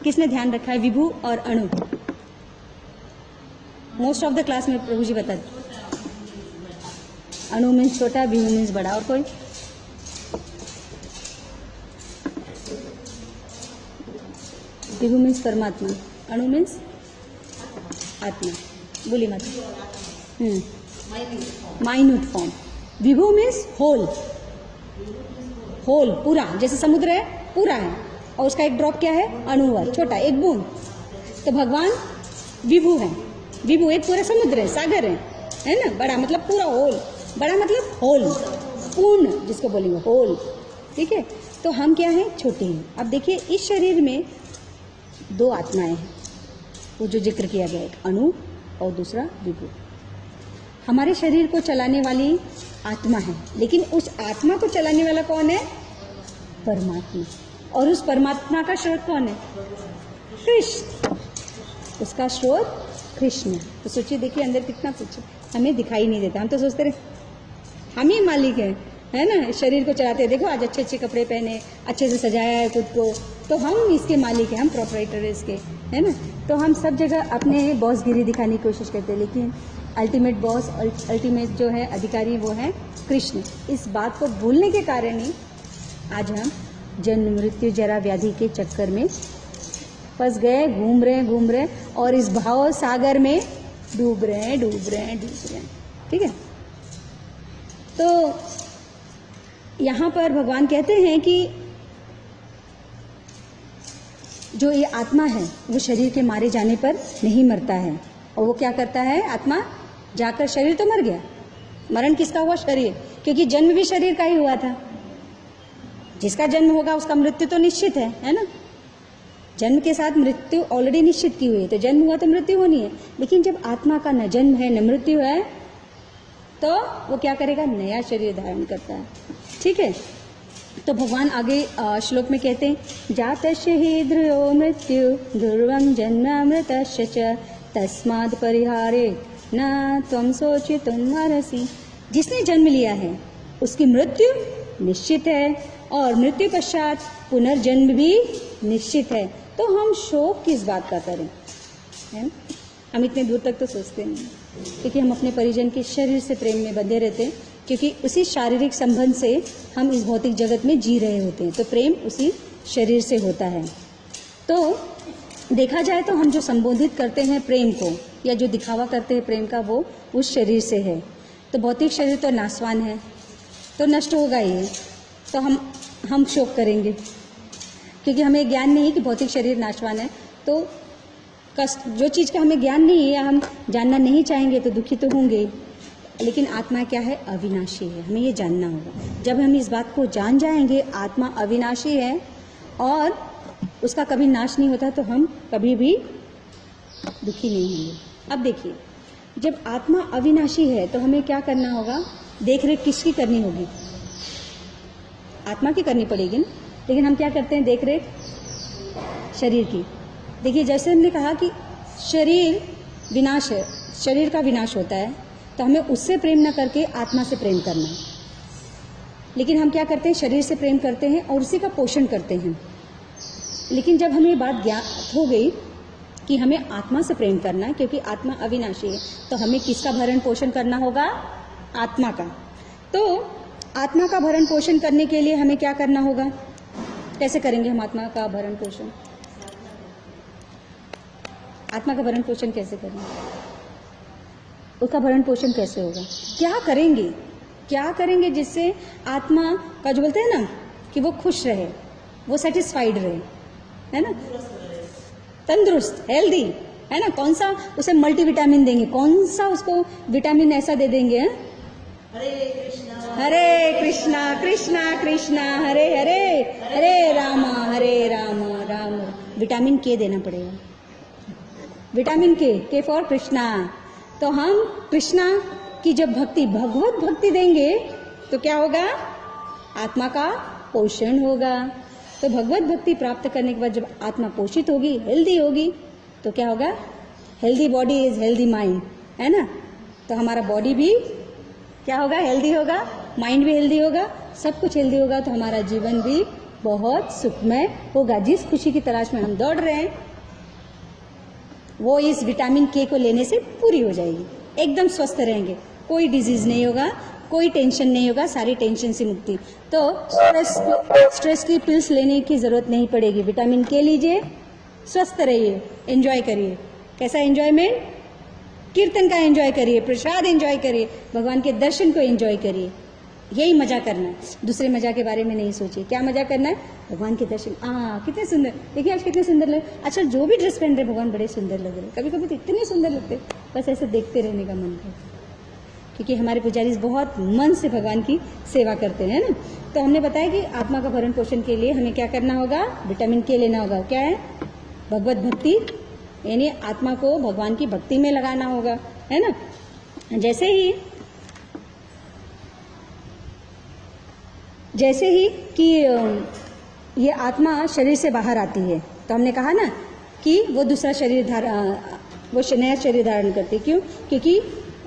[SPEAKER 1] किसने ध्यान रखा है विभु और अणु? मोस्ट ऑफ द क्लास में प्रभु जी बता दें। अणु मीन्स छोटा, विभु मीन्स बड़ा। और कोई? विभु मीन्स परमात्मा, अणु मीन्स आत्मा। बोली मत। Minute form. विभु मीन्स होल, होल पूरा, जैसे समुद्र है पूरा है और उसका एक ड्रॉप क्या है? अणु है, छोटा, एक बूंद। तो भगवान विभु है। विभु एक पूरा समुद्र है, सागर है ना। बड़ा मतलब पूरा होल, बड़ा मतलब होल, पूर्ण जिसको बोलेंगे होल, ठीक है। तो हम क्या हैं? छोटे हैं। अब देखिए इस शरीर में दो आत्माएं हैं, वो जो जिक्र किया गया, एक अणु और दूसरा विभु। हमारे शरीर को चलाने वाली आत्मा है, लेकिन उस आत्मा को चलाने वाला कौन है? परमात्मा। और उस परमात्मा का स्रोत कौन है? कृष्ण। उसका स्रोत कृष्ण। तो सोचिए, देखिए अंदर कितना कुछ हमें दिखाई नहीं देता। हम तो सोचते रहे हम ही मालिक है ना, शरीर को चलाते हैं। देखो आज अच्छे अच्छे कपड़े पहने, अच्छे से सजाया है खुद को, तो हम इसके मालिक हैं, हम प्रोपराइटर इसके, है ना। तो हम सब जगह अपने बॉसगिरी दिखाने की कोशिश करते हैं, लेकिन अल्टीमेट बॉस, अल्टीमेट जो है अधिकारी, वो है कृष्ण। इस बात को भूलने के कारण ही आज हम जन्म मृत्यु जरा व्याधि के चक्कर में फंस गए, घूम रहे और इस भाव सागर में डूब रहे हैं। ठीक है। तो यहाँ पर भगवान कहते हैं कि जो ये आत्मा है वो शरीर के मारे जाने पर नहीं मरता है। और वो क्या करता है? आत्मा जाकर, शरीर तो मर गया, मरण किसका हुआ? शरीर, क्योंकि जन्म भी शरीर का ही हुआ था। जिसका जन्म होगा उसका मृत्यु तो निश्चित है ना। जन्म के साथ मृत्यु ऑलरेडी निश्चित की हुई है, तो जन्म हुआ तो मृत्यु होनी है। लेकिन जब आत्मा का न जन्म है न मृत्यु है, तो वो क्या करेगा? नया शरीर धारण करता है। ठीक है। तो भगवान आगे श्लोक में कहते हैं, जातस्य हि ध्रुवो मृत्यु ध्रुवं जन्मामृतस्य च तस्माद् परिहारे न त्वं शोचितुम् अर्हसि। जिसने जन्म लिया है उसकी मृत्यु निश्चित है और मृत्यु पश्चात पुनर्जन्म भी निश्चित है। तो हम शोक किस बात का करें? है? हम इतने दूर तक तो सोचते नहीं, क्योंकि हम अपने परिजन के शरीर से प्रेम में बंधे रहते हैं, क्योंकि उसी शारीरिक संबंध से हम इस भौतिक जगत में जी रहे होते हैं। तो प्रेम उसी शरीर से होता है। तो देखा जाए तो हम जो संबोधित करते हैं प्रेम को, या जो दिखावा करते हैं प्रेम का, वो उस शरीर से है। तो भौतिक शरीर तो नाशवान है, तो नष्ट होगा ही है। तो हम शोक करेंगे, क्योंकि हमें ज्ञान नहीं है कि भौतिक शरीर नाशवान है। तो कष्ट, जो चीज़ का हमें ज्ञान नहीं है या हम जानना नहीं चाहेंगे तो दुखी तो होंगे। लेकिन आत्मा क्या है? अविनाशी है। हमें ये जानना होगा। जब हम इस बात को जान जाएंगे आत्मा अविनाशी है और उसका कभी नाश नहीं होता, तो हम कभी भी दुखी नहीं होंगे। अब देखिए, जब आत्मा अविनाशी है तो हमें क्या करना होगा? देख रेख किसकी करनी होगी? आत्मा की करनी पड़ेगी ना। लेकिन हम क्या करते हैं? देख रेख शरीर की। देखिए, जैसे हमने कहा कि शरीर विनाश है, शरीर का विनाश होता है, तो हमें उससे प्रेम न करके आत्मा से प्रेम करना है। लेकिन हम क्या करते हैं? शरीर से प्रेम करते हैं और उसी का पोषण करते हैं। लेकिन जब हमें बात ज्ञात हो गई कि हमें आत्मा से प्रेम करना है, क्योंकि आत्मा अविनाशी है, तो हमें किसका भरण पोषण करना होगा? आत्मा का। तो आत्मा का भरण पोषण करने के लिए हमें क्या करना होगा? कैसे करेंगे हम आत्मा का भरण पोषण? आत्मा का भरण पोषण कैसे करेंगे? उसका भरण पोषण कैसे होगा? क्या करेंगे जिससे आत्मा का, जो बोलते हैं ना, कि वो खुश रहे, वो सेटिस्फाइड रहे, है ना, तंदुरुस्त, हेल्दी, है ना। कौन सा उसे मल्टीविटामिन देंगे? कौन सा उसको विटामिन ऐसा दे देंगे? हरे कृष्णा कृष्णा कृष्णा हरे हरे, हरे राम राम। विटामिन के देना पड़ेगा। विटामिन के फॉर कृष्णा। तो हम कृष्णा की जब भक्ति, भगवत भक्ति देंगे तो क्या होगा? आत्मा का पोषण होगा। तो भगवत भक्ति प्राप्त करने के बाद जब आत्मा पोषित होगी, हेल्दी होगी, तो क्या होगा? Healthy body is healthy mind, है ना। तो हमारा बॉडी भी क्या होगा? हेल्दी होगा, माइंड भी हेल्दी होगा, सब कुछ हेल्दी होगा, तो हमारा जीवन भी बहुत सुखमय होगा। जिस खुशी की तलाश में हम दौड़ रहे हैं वो इस विटामिन के को लेने से पूरी हो जाएगी। एकदम स्वस्थ रहेंगे, कोई डिजीज नहीं होगा, कोई टेंशन नहीं होगा, सारी टेंशन से मुक्ति। तो स्ट्रेस की पिल्स लेने की जरूरत नहीं पड़ेगी। विटामिन के लीजिए, स्वस्थ रहिए, एंजॉय करिए। कैसा एंजॉयमेंट? कीर्तन का एंजॉय करिए, प्रसाद एंजॉय करिए, भगवान के दर्शन को एंजॉय करिए। यही मजा करना है, दूसरे मजा के बारे में नहीं सोचिए। क्या मजा करना है? भगवान के दर्शन। कितने सुंदर, देखिए आज कितने सुंदर लगे। अच्छा, जो भी ड्रेस पहन रहे भगवान बड़े सुंदर लग रहे। कभी कभी तो इतने सुंदर लगते, बस ऐसे देखते रहने का मन करता, क्योंकि हमारे पुजारी बहुत मन से भगवान की सेवा करते हैं ना। तो हमने बताया कि आत्मा का भरण पोषण के लिए हमें क्या करना होगा? विटामिन के लेना होगा। क्या है? भगवत भक्ति, यानी आत्मा को भगवान की भक्ति में लगाना होगा, है ना। जैसे ही कि ये आत्मा शरीर से बाहर आती है, तो हमने कहा ना कि वो दूसरा वो नया शरीर धारण करती है। क्यों? क्योंकि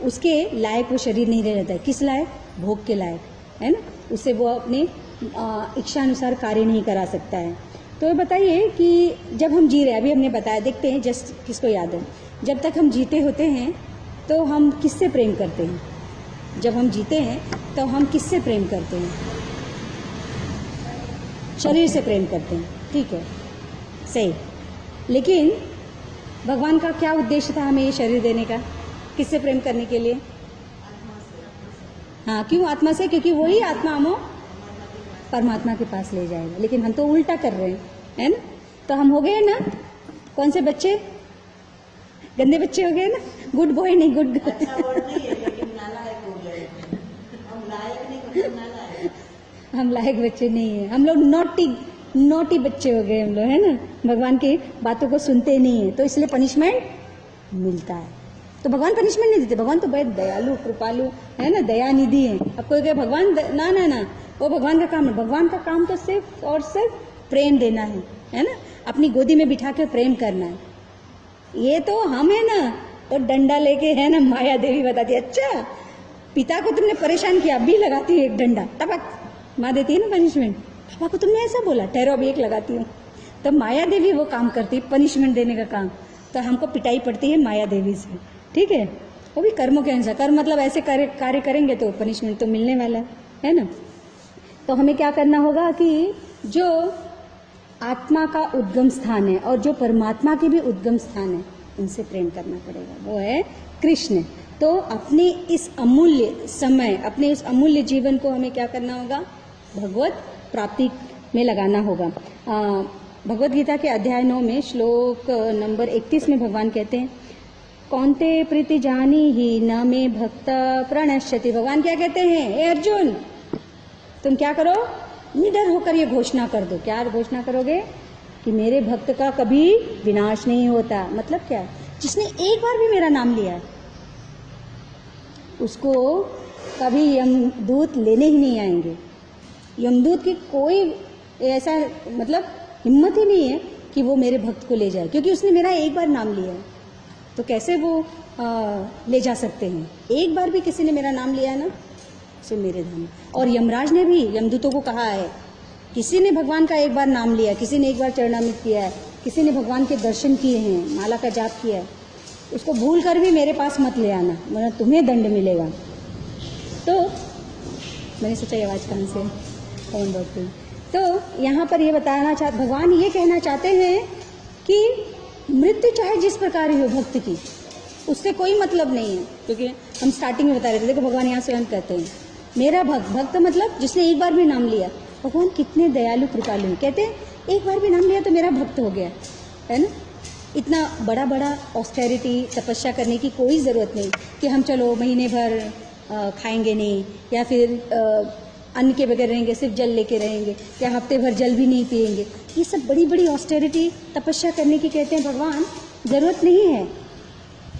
[SPEAKER 1] उसके लायक वो शरीर नहीं रहता है। किस लायक? भोग के लायक, है ना। उससे वो अपने इच्छानुसार कार्य नहीं करा सकता है। तो बताइए कि जब हम जी रहे हैं, अभी हमने बताया, देखते हैं जस्ट किसको याद है, जब तक हम जीते होते हैं तो हम किससे प्रेम करते हैं? जब हम जीते हैं तो हम किससे प्रेम करते हैं? शरीर से प्रेम करते हैं, ठीक है, सही। लेकिन भगवान का क्या उद्देश्य था हमें ये शरीर देने का? किससे प्रेम करने के लिए? हाँ, क्यों आत्मा से? क्योंकि वही आत्मा हमें परमात्मा के पास ले जाएगा। लेकिन हम तो उल्टा कर रहे हैं, है ना। तो हम हो गए ना, कौन से बच्चे? गंदे बच्चे हो गए ना, गुड बॉय नहीं, गुड
[SPEAKER 2] अच्छा वर्ड नहीं है, लेकिन नालायक हो गए। हम लायक नहीं, नालायक।
[SPEAKER 1] हम लायक बच्चे नहीं है, हम लोग नॉटी बच्चे हो गए हम लोग, है ना। भगवान की बातों को सुनते नहीं है, तो इसलिए पनिशमेंट मिलता है। तो भगवान पनिशमेंट नहीं देते, भगवान तो बहुत दयालु कृपालु है ना, दयानिधि है। अब कोई कहे भगवान ना ना ना, वो भगवान का काम है। भगवान का काम तो सिर्फ और सिर्फ प्रेम देना है ना, अपनी गोदी में बिठा के प्रेम करना है। ये तो हम है ना, तो डंडा लेके है ना, माया देवी बताती है, अच्छा पिता को तुमने परेशान किया, अभी लगाती है एक डंडा, टपक, माँ देती है ना पनिशमेंट। पापा को तुमने ऐसा बोला, ठहरो अभी एक लगाती हूँ। तो माया देवी वो काम करती है, पनिशमेंट देने का काम। तो हमको पिटाई पड़ती है माया देवी से, ठीक है। वो भी कर्मों के अनुसार, कर्म मतलब ऐसे कार्य करेंगे तो पनिशमेंट तो मिलने वाला है ना। तो हमें क्या करना होगा कि जो आत्मा का उद्गम स्थान है और जो परमात्मा के भी उद्गम स्थान है, उनसे प्रेम करना पड़ेगा, वो है कृष्ण। तो अपने इस अमूल्य समय, अपने इस अमूल्य जीवन को हमें क्या करना होगा? भगवत प्राप्ति में लगाना होगा। भगवत गीता के अध्याय 9 में श्लोक नंबर 31 में भगवान कहते हैं, कौन्ते प्रीति जानी ही न मे भक्त प्रणश्यति। भगवान क्या कहते हैं? ए अर्जुन, तुम क्या करो? निडर होकर ये घोषणा कर दो। क्या घोषणा करोगे? कि मेरे भक्त का कभी विनाश नहीं होता। मतलब क्या? जिसने एक बार भी मेरा नाम लिया उसको कभी यमदूत लेने ही नहीं आएंगे। यमदूत की कोई ऐसा मतलब हिम्मत ही नहीं है कि वो मेरे भक्त को ले जाए, क्योंकि उसने मेरा एक बार नाम लिया है। तो कैसे वो ले जा सकते हैं? एक बार भी किसी ने मेरा नाम लिया है ना, सो मेरे धाम। और यमराज ने भी यमदूतों को कहा है, किसी ने भगवान का एक बार नाम लिया, किसी ने एक बार चरणामृत किया है, किसी ने भगवान के दर्शन किए हैं, माला का जाप किया है, उसको भूल कर भी मेरे पास मत ले आना, वरना तुम्हें दंड मिलेगा। तो मैंने सोचा आवाज़ कहाँ से कौन बोलती। तो यहाँ पर ये बताना भगवान ये कहना चाहते हैं कि मृत्यु चाहे जिस प्रकार ही हो भक्त की, उससे कोई मतलब नहीं है। क्योंकि हम स्टार्टिंग में बता रहे थे, देखो भगवान यहाँ स्वयं कहते हैं मेरा भक्त मतलब जिसने एक बार भी नाम लिया। भगवान कितने दयालु कृपालु हैं, कहते हैं एक बार भी नाम लिया तो मेरा भक्त हो गया, है ना। इतना बड़ा बड़ा ऑस्टेरिटी तपस्या करने की कोई ज़रूरत नहीं कि हम चलो महीने भर खाएंगे नहीं, या फिर अन्न के बगैर रहेंगे, सिर्फ जल लेके रहेंगे, या हफ्ते भर जल भी नहीं पिएंगे। ये सब बड़ी बड़ी ऑस्टेरिटी तपस्या करने की कहते हैं भगवान ज़रूरत नहीं है।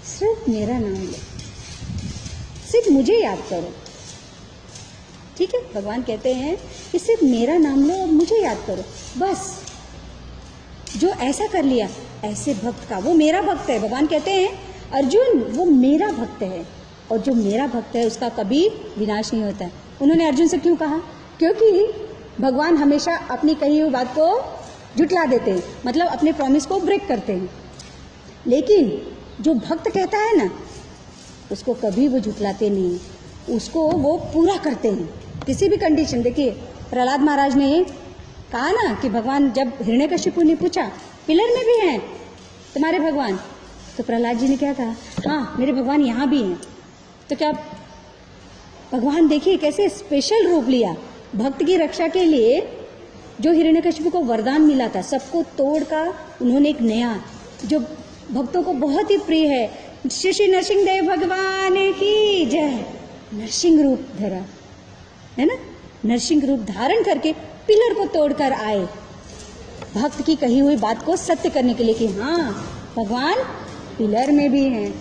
[SPEAKER 1] सिर्फ मेरा नाम लो, सिर्फ मुझे याद करो, ठीक है, भगवान कहते हैं कि सिर्फ मेरा नाम लो और मुझे याद करो बस। जो ऐसा कर लिया, ऐसे भक्त का, वो मेरा भक्त है। भगवान कहते हैं अर्जुन वो मेरा भक्त है, और जो मेरा भक्त है उसका कभी विनाश नहीं होता है। उन्होंने अर्जुन से क्यों कहा? क्योंकि भगवान हमेशा अपनी कही हुई बात को जुटला देते हैं, मतलब अपने प्रॉमिस को ब्रेक करते हैं। लेकिन जो भक्त कहता है ना, उसको कभी वो जुटलाते नहीं, उसको वो पूरा करते हैं किसी भी कंडीशन। देखिए प्रहलाद महाराज ने कहा ना कि भगवान, जब हिरण्यकशिपु ने पूछा पिलर में भी हैं तुम्हारे भगवान, तो प्रहलाद जी ने क्या कहा? हाँ मेरे भगवान यहाँ भी हैं। तो क्या भगवान देखिए कैसे स्पेशल रूप लिया भक्त की रक्षा के लिए। जो हिरण्यकशिपु को वरदान मिला था, सबको तोड़कर उन्होंने एक नया, जो भक्तों को बहुत ही प्रिय है, श्री नरसिंहदेव भगवान की जय, नरसिंह रूप धरा है ना, नरसिंह रूप धारण करके पिलर को तोड़कर आए भक्त की कही हुई बात को सत्य करने के लिए कि हाँ भगवान पिलर में भी हैं।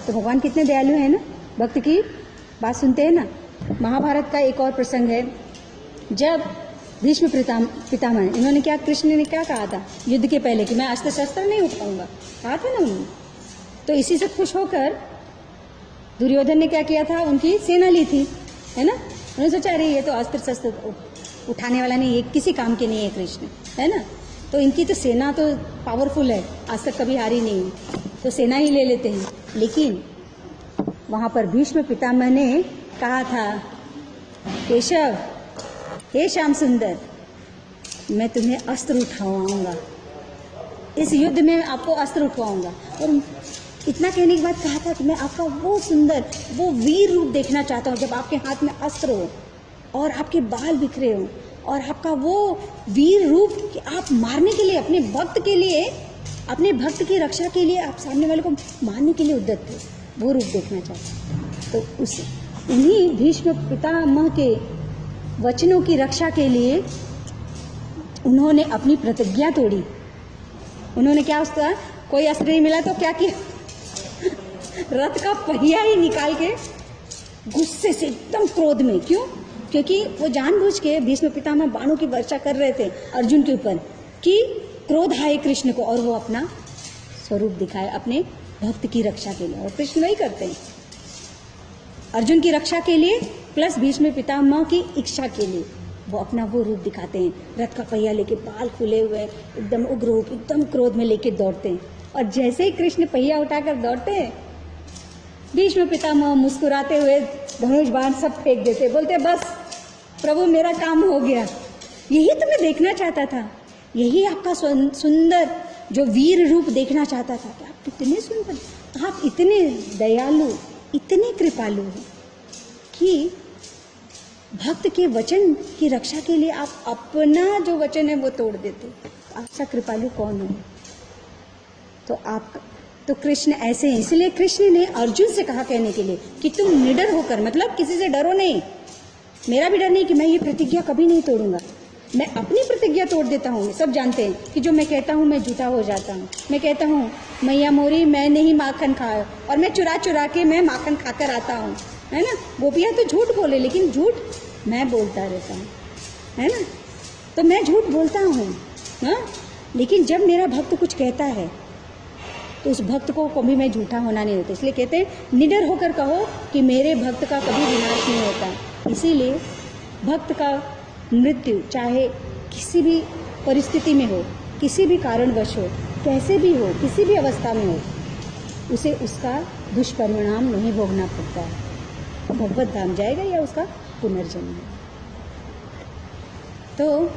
[SPEAKER 1] तो भगवान कितने दयालु हैं ना, भक्त की बात सुनते हैं ना। महाभारत का एक और प्रसंग है, जब भीष्म पितामह इन्होंने क्या, कृष्ण ने क्या कहा था युद्ध के पहले कि मैं अस्त्र शस्त्र नहीं उठाऊंगा, कहा था ना उन्होंने। तो इसी से खुश होकर दुर्योधन ने क्या किया था, उनकी सेना ली थी, है ना। उन्होंने सोचा अरे ये तो अस्त्र शस्त्र उठाने वाला नहीं, ये किसी काम के नहीं है कृष्ण, है ना। तो इनकी तो सेना तो पावरफुल है, आज तक कभी हारी नहीं है, तो सेना ही ले लेते हैं। लेकिन वहाँ पर भीष्म पितामह ने कहा था, केशव, हे श्याम सुंदर, मैं तुम्हें अस्त्र उठवाऊंगा, इस युद्ध में आपको अस्त्र उठवाऊंगा। और इतना कहने के बाद कहा था कि मैं आपका वो सुंदर, वो वीर रूप देखना चाहता हूँ, जब आपके हाथ में अस्त्र हो और आपके बाल बिखरे हो और आपका वो वीर रूप कि आप मारने के लिए, अपने भक्त के लिए, अपने भक्त की रक्षा के लिए आप सामने वाले को मारने के लिए उद्यत थे, वो रूप देखना चाहता हूँ। तो उस उन्हीं भीष्म पितामह के वचनों की रक्षा के लिए उन्होंने अपनी प्रतिज्ञा तोड़ी। उन्होंने क्या, उसका कोई अस्त्र नहीं मिला तो क्या किया, रथ का पहिया ही निकाल के गुस्से से एकदम क्रोध में, क्यों, क्योंकि वो जानबूझ के भीष्म पितामह बाणों की वर्षा कर रहे थे अर्जुन के ऊपर कि क्रोध आए कृष्ण को, और वो अपना स्वरूप दिखाए अपने भक्त की रक्षा के लिए। और कृष्ण वही करते हैं, अर्जुन की रक्षा के लिए प्लस भीष्म पितामह की इच्छा के लिए वो अपना वो रूप दिखाते हैं, रथ का पहिया लेके, बाल खुले हुए, एकदम उग्र रूप, एकदम क्रोध में लेके दौड़ते हैं। और जैसे ही कृष्ण पहिया उठाकर दौड़ते हैं, भीष्म पितामह मुस्कुराते हुए धनुष बाण सब फेंक देते, बोलते बस प्रभु मेरा काम हो गया। यही तो मैं देखना चाहता था, यही आपका सुंदर जो वीर रूप देखना चाहता था कि आप कितने सुंदर, आप इतने दयालु, इतने कृपालु हैं कि भक्त के वचन की रक्षा के लिए आप अपना जो वचन है वो तोड़ देते। आपसा कृपालु कौन है? तो कृष्ण ऐसे हैं। इसलिए कृष्ण ने अर्जुन से कहा कहने के लिए कि तुम निडर होकर, मतलब किसी से डरो नहीं, मेरा भी डर नहीं कि मैं ये प्रतिज्ञा कभी नहीं तोड़ूंगा, मैं अपनी प्रतिज्ञा तोड़ देता हूँ। सब जानते हैं कि जो मैं कहता हूँ मैं झूठा हो जाता हूँ। मैं कहता हूँ मैया मोरी मैंने ही माखन खाया, और मैं चुरा चुरा के मैं माखन खाकर आता हूँ, है ना। गोपियाँ तो झूठ बोले, लेकिन झूठ मैं बोलता रहता हूँ, है ना। तो मैं झूठ बोलता हूँ ना, लेकिन जब मेरा भक्त कुछ कहता है तो उस भक्त को कभी मैं झूठा होना नहीं देता। इसलिए कहते हैं निडर होकर कहो कि मेरे भक्त का कभी विनाश नहीं होता। इसीलिए भक्त का मृत्यु चाहे किसी भी परिस्थिति में हो, किसी भी कारणवश हो, कैसे भी हो, किसी भी अवस्था में हो, उसे उसका दुष्परिणाम नहीं भोगना पड़ता है, भगवत धाम जाएगा या उसका पुनर्जन्म है। तो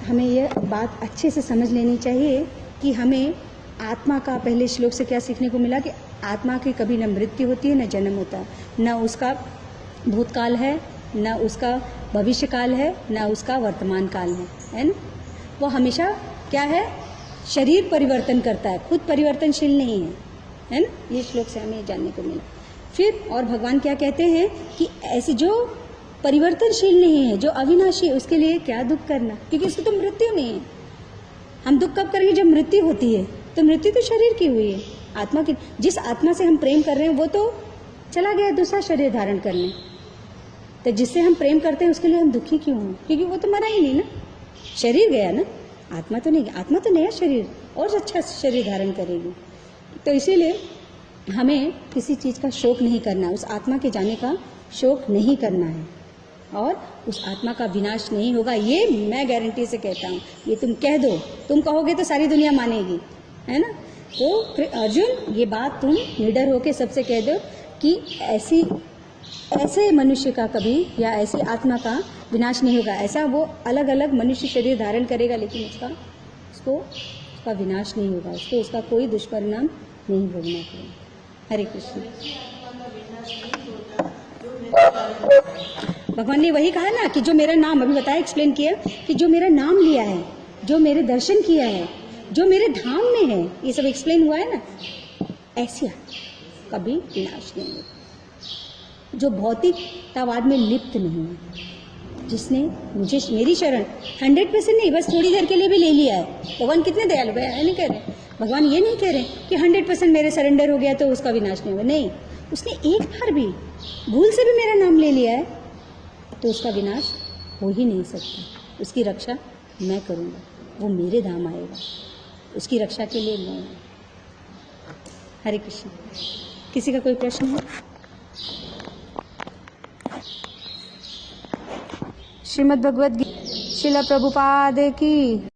[SPEAKER 1] हमें यह बात अच्छे से समझ लेनी चाहिए कि हमें आत्मा का, पहले श्लोक से क्या सीखने को मिला कि आत्मा की कभी न मृत्यु होती है न जन्म होता है, न उसका भूतकाल है, न उसका भविष्य काल है, न उसका वर्तमान काल है ना। वो हमेशा क्या है, शरीर परिवर्तन करता है, खुद परिवर्तनशील नहीं है ना। ये श्लोक से हमें जानने को मिला। फिर और भगवान क्या कहते हैं कि ऐसे जो परिवर्तनशील नहीं है, जो अविनाशी है, उसके लिए क्या दुख करना, क्योंकि उसकी तो मृत्यु नहीं है। हम दुख कब करेंगे, जब मृत्यु होती है। तो मृत्यु तो शरीर की हुई है, आत्मा की, जिस आत्मा से हम प्रेम कर रहे हैं वो तो चला गया दूसरा शरीर धारण करने, तो जिससे हम प्रेम करते हैं उसके लिए हम दुखी क्यों हों? क्योंकि वो तो मरा ही नहीं ना, शरीर गया ना, आत्मा तो नहीं, आत्मा तो नया शरीर और अच्छा शरीर धारण करेगी। तो इसीलिए हमें किसी चीज़ का शोक नहीं करना, उस आत्मा के जाने का शोक नहीं करना है, और उस आत्मा का विनाश नहीं होगा, ये मैं गारंटी से कहता हूँ। ये तुम कह दो, तुम कहोगे तो सारी दुनिया मानेगी, है ना। तो अर्जुन ये बात तुम निडर होके सबसे कह दो कि ऐसे मनुष्य का कभी या ऐसी आत्मा का विनाश नहीं होगा। ऐसा वो अलग अलग मनुष्य शरीर धारण करेगा, लेकिन उसका विनाश नहीं होगा, उसका कोई दुष्परिणाम नहीं भोगना पड़ेगा। हरे कृष्ण। भगवान ने वही कहा ना कि जो मेरा नाम, अभी बताया, एक्सप्लेन किया कि जो मेरा नाम लिया है, जो मेरे दर्शन किया है, जो मेरे धाम में है, ये सब एक्सप्लेन हुआ है ना, ऐसी कभी विनाश नहीं होगा। जो भौतिकतावाद में लिप्त नहीं है, जिसने मुझे मेरी शरण 100% नहीं, बस थोड़ी देर के लिए भी ले लिया है। भगवान कितने दयालु है, नहीं कह रहे भगवान, ये नहीं कह रहे कि 100% मेरे सरेंडर हो गया तो उसका विनाश नहीं होगा। नहीं, उसने एक बार भी भूल से भी मेरा नाम ले लिया है तो उसका विनाश हो ही नहीं सकता। उसकी रक्षा मैं करूँगा, वो मेरे धाम आएगा, उसकी रक्षा के लिए मैं। हरे कृष्ण। किसी का कोई प्रश्न है? श्रीमद् भगवद गीता श्रील प्रभुपाद की